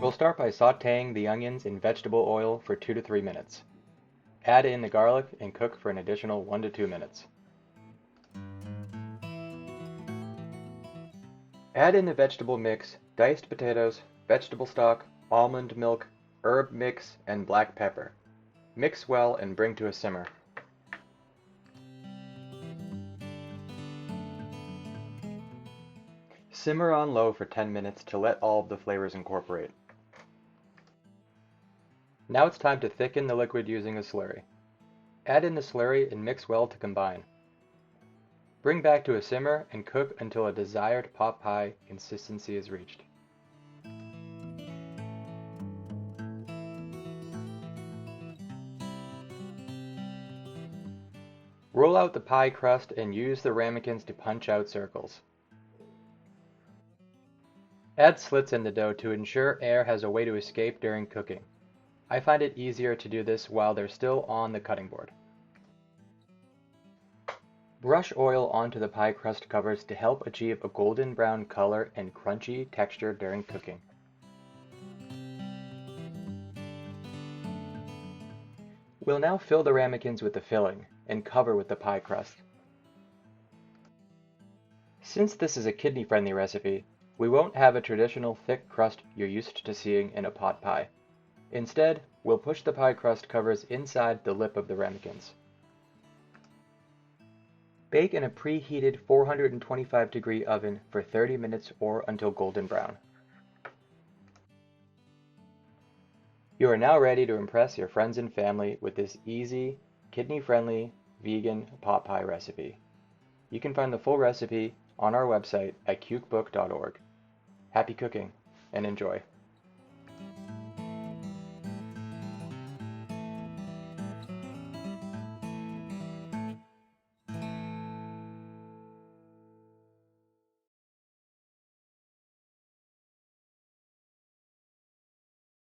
We'll start by sautéing the onions in vegetable oil for 2 to 3 minutes. Add in the garlic and cook for an additional 1 to 2 minutes. Add in the vegetable mix, diced potatoes, vegetable stock, almond milk, herb mix, and black pepper. Mix well and bring to a simmer. Simmer on low for 10 minutes to let all of the flavors incorporate. Now it's time to thicken the liquid using a slurry. Add in the slurry and mix well to combine. Bring back to a simmer and cook until a desired pot pie consistency is reached. Roll out the pie crust and use the ramekins to punch out circles. Add slits in the dough to ensure air has a way to escape during cooking. I find it easier to do this while they're still on the cutting board. Brush oil onto the pie crust covers to help achieve a golden brown color and crunchy texture during cooking. We'll now fill the ramekins with the filling and cover with the pie crust. Since this is a kidney-friendly recipe, we won't have a traditional thick crust you're used to seeing in a pot pie. Instead, we'll push the pie crust covers inside the lip of the ramekins. Bake in a preheated 425-degree oven for 30 minutes or until golden brown. You are now ready to impress your friends and family with this easy, kidney-friendly, vegan pot pie recipe. You can find the full recipe on our website at cukebook.org. Happy cooking and enjoy!